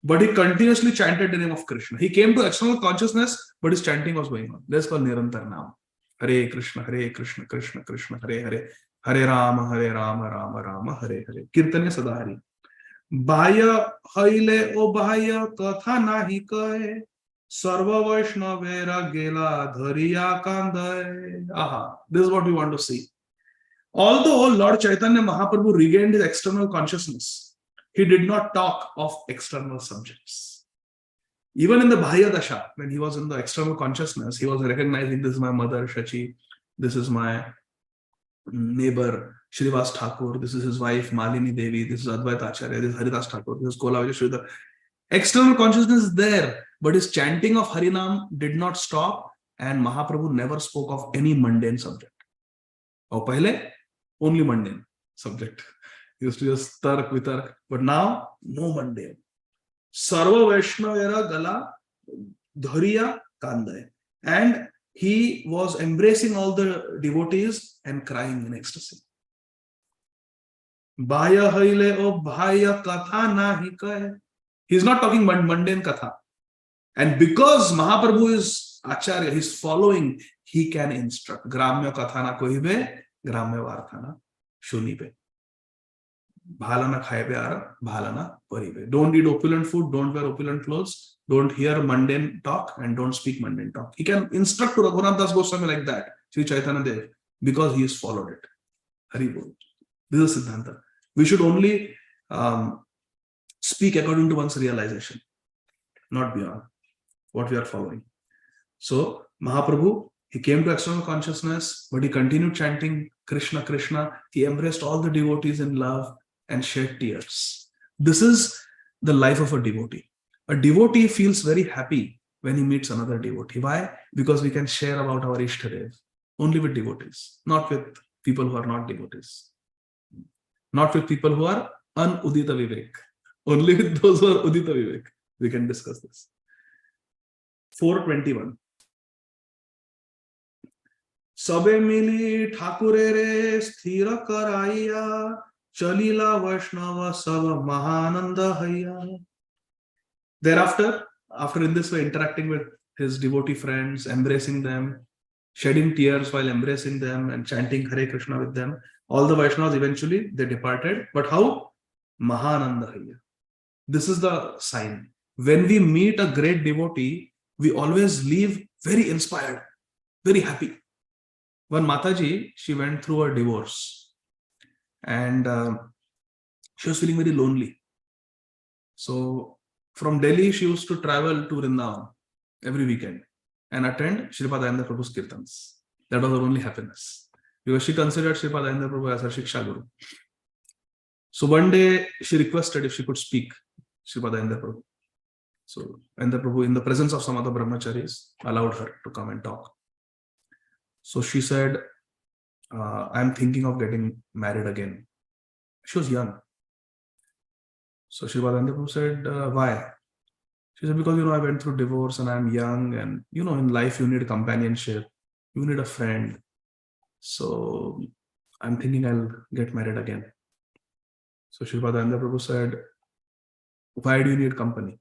But he continuously chanted the name of Krishna. He came to external consciousness, but his chanting was going on. That's called Nirantar Nam. Hare Krishna, Krishna Krishna, Hare Hare, Hare Rama, Rama Rama, Hare Hare. Kirtanya Sadahari. Bhaya haile o bhaya katha nahi kahe sarva vaishnavera gela dhariya kandaye. Aha, this is what we want to see. Although Lord Chaitanya Mahaprabhu regained his external consciousness, he did not talk of external subjects. Even in the Bhaya Dasha, when he was in the external consciousness, he was recognizing this is my mother, Shachi, this is my neighbor, Shrivas Thakur, this is his wife, Malini Devi, this is Advaita Acharya, this is Haridas Thakur, this is Kola Vijay. External consciousness is there, but his chanting of Harinam did not stop, and Mahaprabhu never spoke of any mundane subject. Or pehle, only mundane subject. He used to just tark vitark, but now no mundane. Sarva Vaishnavera Gala Dhariya Kandaye. And he was embracing all the devotees and crying in ecstasy. Bhaya haile o bhaya katha nahi kahe. He's not talking mundane katha. And because Mahaprabhu is Acharya, he's following, he can instruct. Gramya kathana kohibe, gramya varthana shunibe. Bhalana khaibe ara, bhalana paribe. Don't eat opulent food, don't wear opulent clothes, don't hear mundane talk, and don't speak mundane talk. He can instruct to Raghunath Das Goswami like that, Sri Chaitanya Dev, because he has followed it. Hari Bol. This is Siddhanta. We should only speak according to one's realization, not beyond what we are following. So, Mahaprabhu, he came to external consciousness, but he continued chanting Krishna Krishna. He embraced all the devotees in love and shed tears. This is the life of a devotee. A devotee feels very happy when he meets another devotee. Why? Because we can share about our Ishtadev only with devotees, not with people who are not devotees. Not with people who are un-udita vivek. Only with those who are udita vivek. We can discuss this. 421. Sabe mili Thakure re sthira karaiya Chalila Vaishnava Sava Mahananda Haya. Thereafter, after in this way interacting with his devotee friends, embracing them, shedding tears while embracing them and chanting Hare Krishna with them, all the Vaishnavas eventually they departed. But how? Mahananda Haya. This is the sign. When we meet a great devotee, we always leave very inspired, very happy. One Mataji, she went through a divorce and she was feeling very lonely. So from Delhi, she used to travel to Vrindavan every weekend and attend Shripad Ayandar Prabhu's Kirtans. That was her only happiness because she considered Shripad Ayandar Prabhu as her Shiksha Guru. So one day she requested if she could speak Shripad Ayandar Prabhu. So Ayandar Prabhu, in the presence of some other brahmacharis, allowed her to come and talk. So she said, I'm thinking of getting married again. She was young. So Shripad Ayandar Prabhu said, why? She said, because, I went through divorce and I'm young and, in life you need companionship. You need a friend. So I'm thinking I'll get married again. So Srila Bhagavata Prabhu said, why do you need company?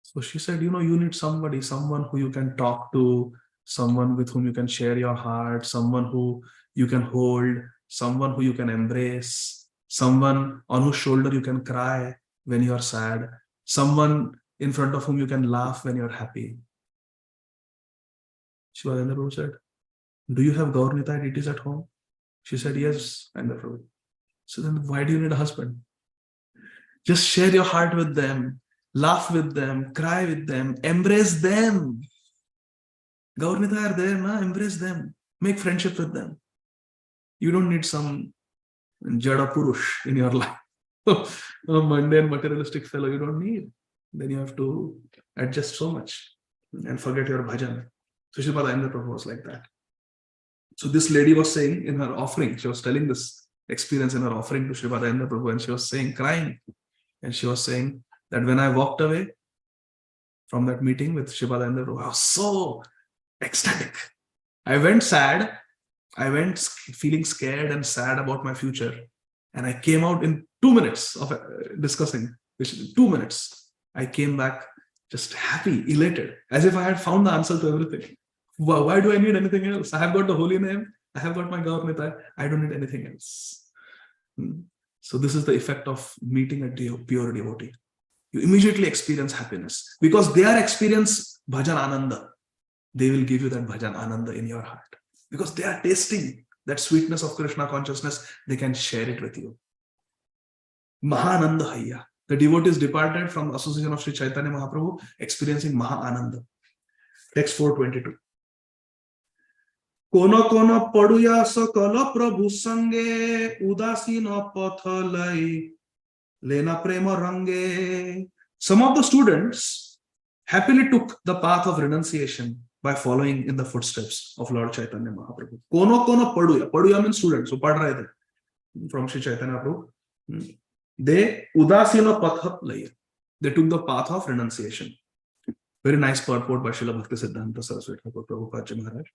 So she said, you need somebody, someone who you can talk to, someone with whom you can share your heart, someone who you can hold, someone who you can embrace, someone on whose shoulder you can cry when you are sad, someone in front of whom you can laugh when you're happy. Srila Bhagavata Prabhu said, do you have Gaurnita deities at home? She said, yes. So then why do you need a husband? Just share your heart with them, laugh with them, cry with them, embrace them. Gaurnita are there, embrace them, make friendship with them. You don't need some Jada Purush in your life. A mundane materialistic fellow you don't need. Then you have to adjust so much and forget your bhajan. So Srila Bhagavata Prabhu was like that. So this lady was saying in her offering, she was telling this experience in her offering to Srila Bhagavata Prabhu, and she was saying, crying. And she was saying that when I walked away from that meeting with Srila Bhagavata Prabhu, I was so ecstatic. I went sad. I went feeling scared and sad about my future. And I came out in 2 minutes of discussing, 2 minutes. I came back just happy, elated, as if I had found the answer to everything. Why do I need anything else? I have got the holy name. I have got my Gaurnita. I don't need anything else. So this is the effect of meeting a pure devotee. You immediately experience happiness because they are experience bhajan ananda. They will give you that bhajan ananda in your heart because they are tasting that sweetness of Krishna consciousness. They can share it with you. Mahananda Hayya. The devotees departed from the association of Sri Chaitanya Mahaprabhu experiencing Mahananda. Text 422. Kono kono paduya sakala prabhu sange udasina pathalai lena prema range. Some of the students happily took the path of renunciation by following in the footsteps of Lord Chaitanya Mahaprabhu. Kono kono paduya. Paduya means students. So pad rahe the from Sri Chaitanya Mahaprabhu. They udasina pathalai. They took the path of renunciation. Very nice purport by Srila Bhakti Siddhanta Saraswati Thakur Prabhupada Maharaj.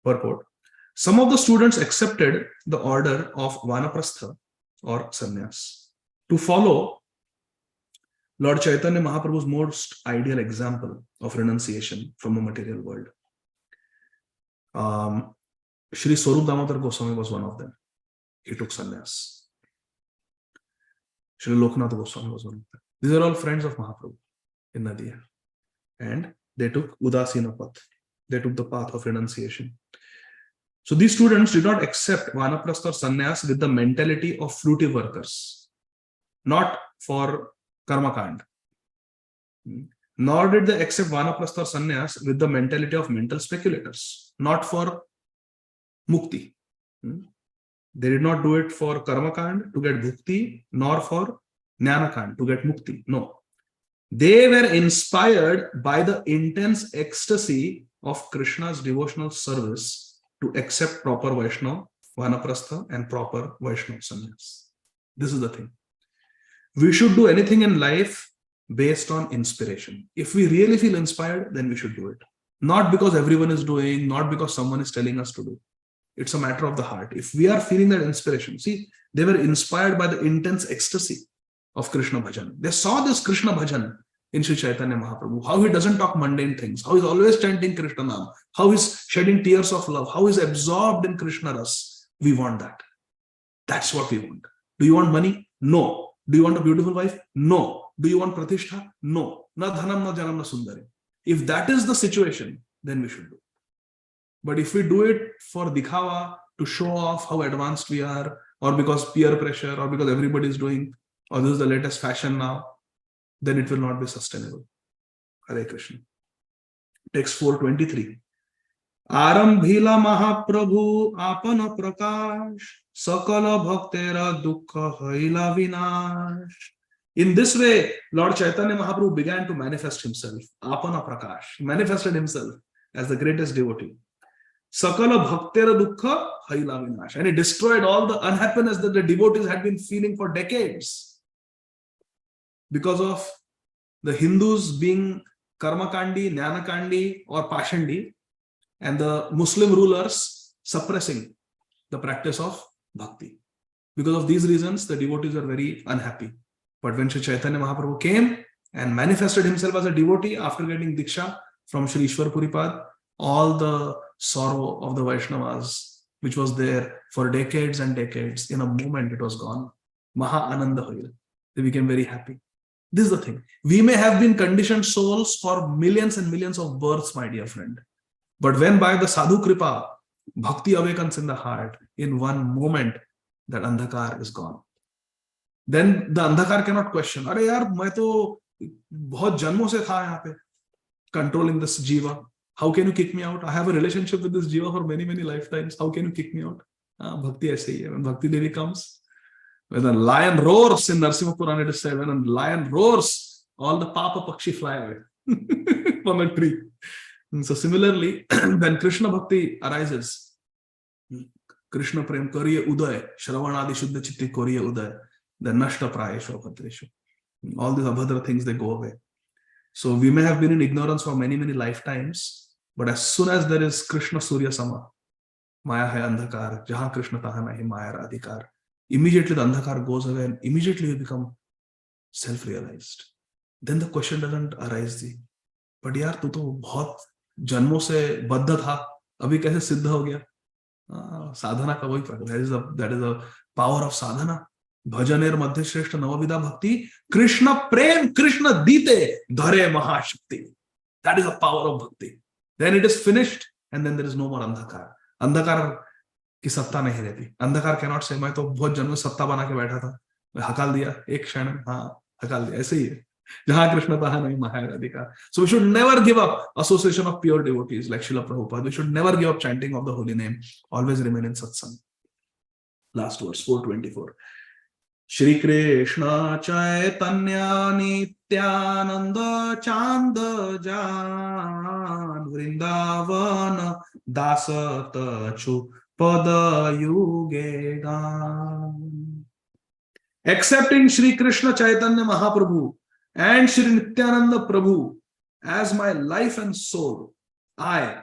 Purport. Some of the students accepted the order of Vanaprastha or Sannyas to follow Lord Chaitanya Mahaprabhu's most ideal example of renunciation from the material world. Shri Swarup Damodar Goswami was one of them. He took sannyas. Shri Loknath Goswami was one of them. These are all friends of Mahaprabhu in Nadia. And they took Udasina Path. They took the path of renunciation. So these students did not accept Vanaprastha or sannyas with the mentality of fruitive workers, not for karmakand. Nor did they accept Vanaprastha or sannyas with the mentality of mental speculators, not for mukti. They did not do it for karmakand to get bhukti, nor for jnanakand to get mukti. No. They were inspired by the intense ecstasy of Krishna's devotional service to accept proper Vaishnava, Vanaprastha, and proper Vaishnava sannyas. This is the thing. We should do anything in life based on inspiration. If we really feel inspired, then we should do it. Not because everyone is doing, not because someone is telling us to do. It's a matter of the heart. If we are feeling that inspiration, see, they were inspired by the intense ecstasy of Krishna bhajan. They saw this Krishna bhajan in Sri Chaitanya Mahaprabhu, how he doesn't talk mundane things, how he's always chanting Krishna Nam, how he's shedding tears of love, how he's absorbed in Krishna Ras. We want that. That's what we want. Do you want money? No. Do you want a beautiful wife? No. Do you want pratishtha? No. Na dhanam, na janam, na sundari. If that is the situation, then we should do. But if we do it for dikhawa, to show off how advanced we are, or because peer pressure, or because everybody is doing, or this is the latest fashion now, then it will not be sustainable. Hare Krishna. Text 423. Arambhila Mahaprabhu apana prakash sakala bhaktera dukkha haila vinash. In this way, Lord Chaitanya Mahaprabhu began to manifest himself. Apana prakash. He manifested himself as the greatest devotee. Sakala bhaktera dukkha haila vinash. And he destroyed all the unhappiness that the devotees had been feeling for decades. Because of the Hindus being karmakandi, jnanakandi, or pashandi, and the Muslim rulers suppressing the practice of bhakti. Because of these reasons, the devotees are very unhappy. But when Sri Chaitanya Mahaprabhu came and manifested himself as a devotee after getting Diksha from Sri Ishwar Puripad, all the sorrow of the Vaishnavas, which was there for decades and decades, in a moment it was gone. Maha Ananda Hoil. They became very happy. This is the thing. We may have been conditioned souls for millions and millions of births, my dear friend. But when by the Sadhu Kripa, Bhakti awakens in the heart, in one moment, that Andhakar is gone. Then the Andhakar cannot question, Arey yaar, main to bahut janmo se tha yahan pe, controlling this jiva. How can you kick me out? I have a relationship with this jiva for many, many lifetimes. How can you kick me out? Bhakti aise hi hai. When Bhakti Devi comes, when a lion roars in Narsimha Purana, it is said, when a lion roars, all the Papa Pakshi fly away from a tree. And so similarly, when Krishna Bhakti arises, Krishna Prem Kariye Uday, Shravanadi Shuddha Chitti Kariye Uday, the Nashta Prayeshu Bhadreshu. All these abhadra things, they go away. So we may have been in ignorance for many, many lifetimes, but as soon as there is Krishna Surya Sama, Maya hai Andhakar, Jahan Krishna taha nahi Maya Radhikar, immediately the Andhakar goes away and immediately you become self-realized. Then the question doesn't arise, but yaar, tu to bahut janmo se baddha tha, abhi kaise siddha ho gaya? Sadhana ka wahi, that is a power of sadhana. Bhajaner Madhya Shrestha Navavida Bhakti, Krishna Prem, Krishna Dite, Dhare Mahashakti. That is the power of bhakti. Then it is finished and then there is no more Andhakar. Andhakar ki satta nahi rehti. Andhakar cannot say, मैं तो बहुत जन्म सत्ता बना के बैठा था, मैं हकाल दिया एक क्षण में, हाँ हकाल दिया. ऐसे ही है. जहाँ कृष्ण तहाँ नहीं माया Radhika. So we should never give up association of pure devotees like Srila Prabhupada. We should never give up chanting of the holy name. Always remain in satsang. Last verse, 424. Shri Krishna Chaitanya Nityananda Chanda Jan Vrindavana Dasa Tachu Pada Yuge Gan. Accepting Shri Krishna Chaitanya Mahaprabhu and Shri Nityananda Prabhu as my life and soul, I,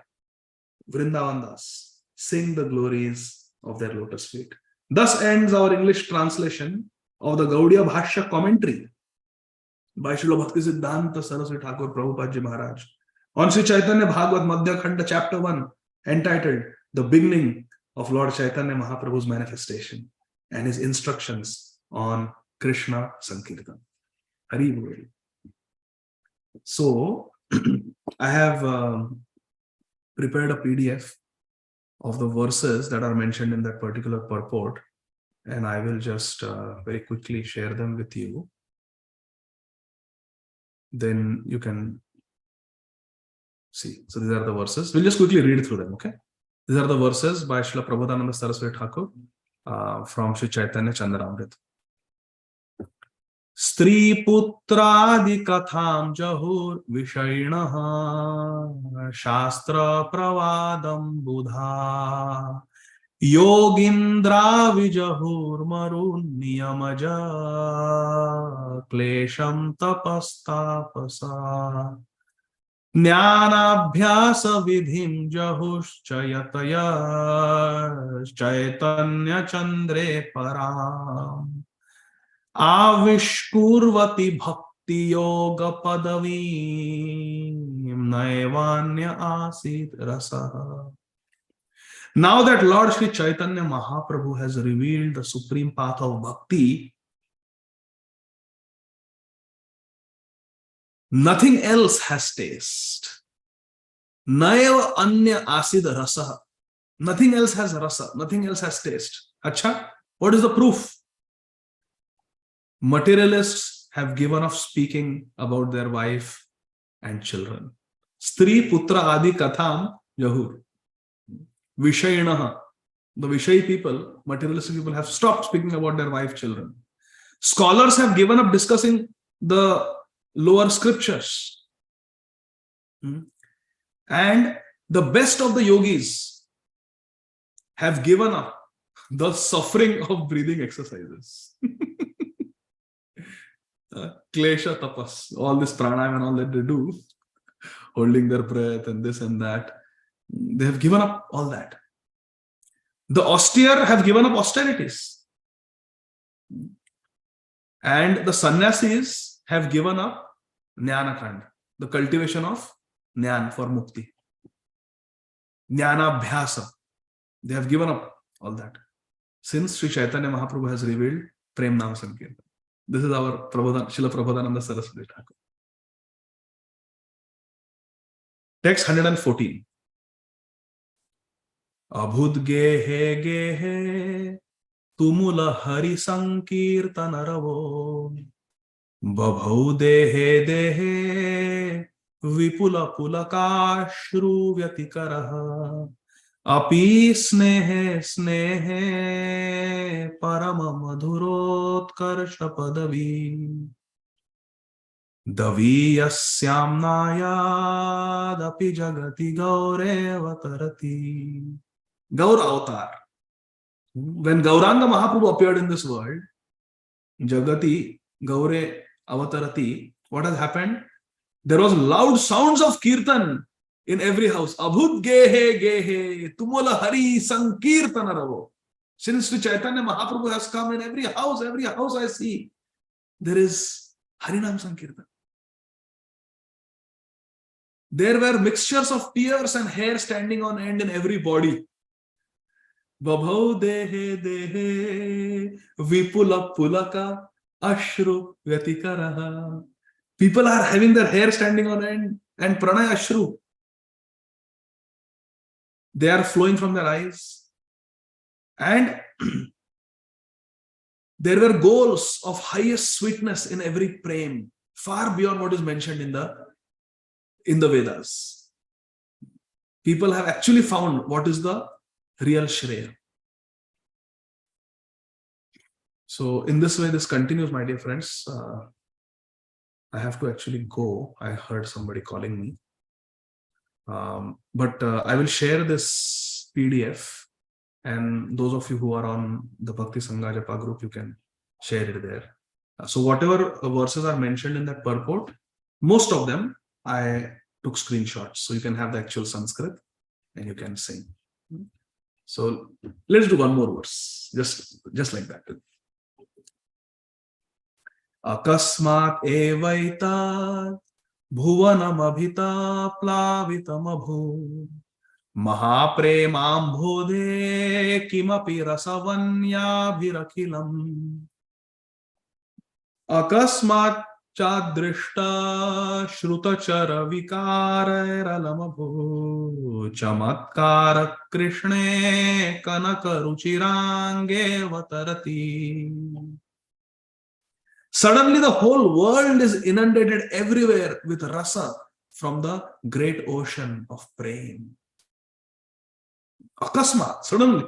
Vrindavan Das, sing the glories of their lotus feet. Thus ends our English translation of the Gaudiya Bhashya commentary by Srila Bhaktisiddhanta Saraswati Thakur Prabhupada Ji Maharaj on Sri Caitanya Bhagavata Madhya Khanda chapter 1, entitled The Beginning of Lord Chaitanya Mahaprabhu's Manifestation and his instructions on Krishna Sankirtan. Hari Bol. So, I have prepared a PDF of the verses that are mentioned in that particular purport, and I will just very quickly share them with you. Then you can see. So these are the verses. We'll just quickly read through them, okay? These are the verses by Srila Prabodhananda Saraswati Thakur from Sri Chaitanya Chandramrita. Stri putradi katham jahur vishayinaha shastra pravadam buddha yogindra vijahur marun niyamaja klesham tapastapasa jnanabhyasa vidhim jahush chayataya chaitanya chandre param Avishkurvati bhakti yoga padavi naivanya asit rasa. Now that Lord Sri Chaitanya Mahaprabhu has revealed the supreme path of bhakti, nothing else has taste. Naiva anya asid rasa. Nothing else has rasa. Nothing else has taste. Acha, what is the proof? Materialists have given up speaking about their wife and children. Stri putra adi katham jahur. Vishayinaha. The Vishay people, materialistic people, have stopped speaking about their wife, children. Scholars have given up discussing the lower scriptures. And the best of the yogis have given up the suffering of breathing exercises. Klesha tapas, all this pranayama and all that they do, holding their breath and this and that, they have given up all that. The austere have given up austerities. And the sannyasis have given up Jnana Khanda, the cultivation of Jnana for Mukti. Jnana Bhyasa. They have given up all that. Since Sri Chaitanya Mahaprabhu has revealed Prem Nam Sankirtan. This is our Srila Prabodhananda Saraswati Thakur. Text 114. Abhud gehe gehe tumula hari sankirtan ravo babhau dehe dehe vipula pulakashru vyatikaraha api snehe snehe parama madhurotkarsha padavi daviyasyamnayad api jagati gaure avatarati. Gaur avatar. When Gauranga Mahaprabhu appeared in this world, Jagati Gaure Avatarati, what has happened? There was loud sounds of kirtan in every house. Abhud gehe gehe tumula hari sankirtana ravo. Since Sri Chaitanya Mahaprabhu has come, in every house I see, there is Harinam Sankirtan. There were mixtures of tears and hair standing on end in every body. Babhau dehe dehe vipula pulaka ashru vyatikaraha. People are having their hair standing on end and pranay ashru. They are flowing from their eyes. And there were goals of highest sweetness in every prem, far beyond what is mentioned in the Vedas. People have actually found what is the real Shreya. So in this way, this continues, my dear friends. I have to actually go. I heard somebody calling me. But I will share this PDF, and those of you who are on the Bhakti Sangha Japa group, you can share it there. So whatever verses are mentioned in that purport, most of them I took screenshots. So you can have the actual Sanskrit and you can sing. So let's do one more verse, just like that. Akasmat evaitat bhuvanam abhita plavitam abhu mahapremam bhodhe kimapi rasavanya virakhilam akasmat chadrishta shrutachara vikarairamabhu chamatkara krishne kanakaruchirange vatarati. Suddenly the whole world is inundated everywhere with rasa from the great ocean of prem. Akasmat, suddenly.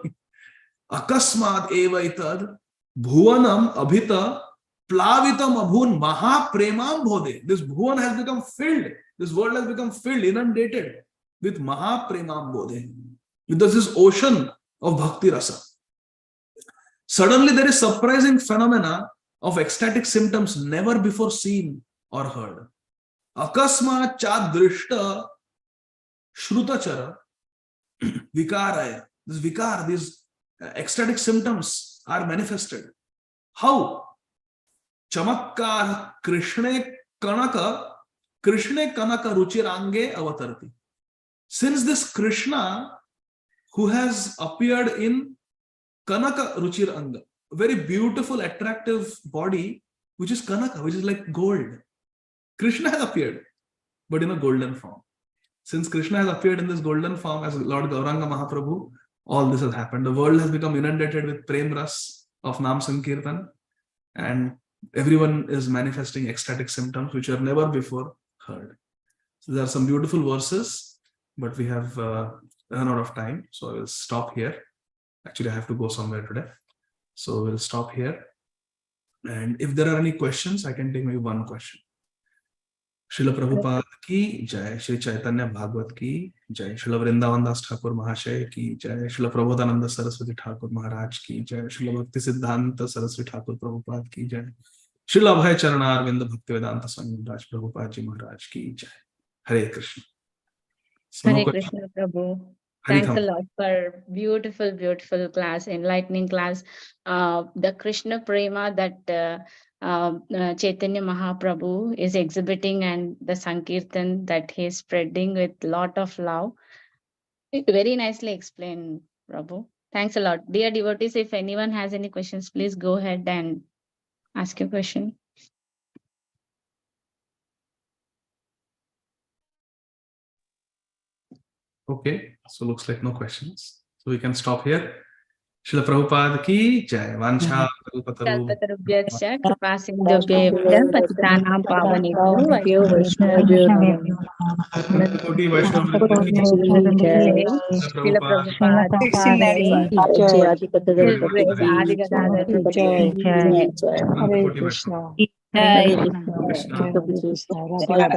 Akasmat evaitad bhuvanam abhita plavitam abhun mahapremam bhode. This bhuvan has become filled, this world has become filled, inundated with mahapremam bhode. With this ocean of bhakti rasa. Suddenly there is surprising phenomena of ecstatic symptoms never before seen or heard. Akasma chadrishta shrutachara vikaraya. This vikar, these ecstatic symptoms are manifested. How? Chamatkar Krishne kanaka ruchirange avatarati. Since this Krishna who has appeared in Kanaka ruchiranga, a very beautiful, attractive body, which is Kanaka, which is like gold. Krishna has appeared, but in a golden form. Since Krishna has appeared in this golden form as Lord Gauranga Mahaprabhu, all this has happened. The world has become inundated with Prem Ras of Nam Sankirtan, and everyone is manifesting ecstatic symptoms which are never before heard. So there are some beautiful verses, but we have run out of time, so I will stop here. Actually, I have to go somewhere today. So we'll stop here. And if there are any questions, I can take maybe one question. Srila Prabhupada ki jai, Sri Chaitanya Bhagavata ki jai, Srila Vrindavan Das Thakur Mahashaya ki jai, Srila Prabodhananda Saraswati Thakur Maharaj ki jai, Srila Bhakti Siddhanta Saraswati Thakur Prabhupada ki jai, Srila Abhay Charana Arvinda Bhaktivedanta Swami Raj Prabhupada Ji Maharaj ki jai. Hare Krishna. So Hare no question. Krishna, Prabhu. Thanks a Haritham. lot for beautiful, beautiful class, enlightening class. The Krishna Prema that Chaitanya Mahaprabhu is exhibiting and the Sankirtan that he is spreading with lot of love. Very nicely explained, Prabhu. Thanks a lot. Dear devotees, if anyone has any questions, please go ahead and ask your question. Okay, so looks like no questions. So we can stop here. Srila Prabhupada ki jai. Vancha kalpataru. Kalpatarubhyascha kripasindhubhyevcha patitanam pavanebhyo Vaishnavabhyo namo. Koti Vaishnava ki Jai. Srila Srila Prabhupada. Prabhupada HG Adi Gadadhar His Grace Dasa. Adi Gadadhar Dasa. Jai. Jai. Ananta Hare Koti Krishna. Vaishnava. Hare Krishna. Krishna. Hare Krishna.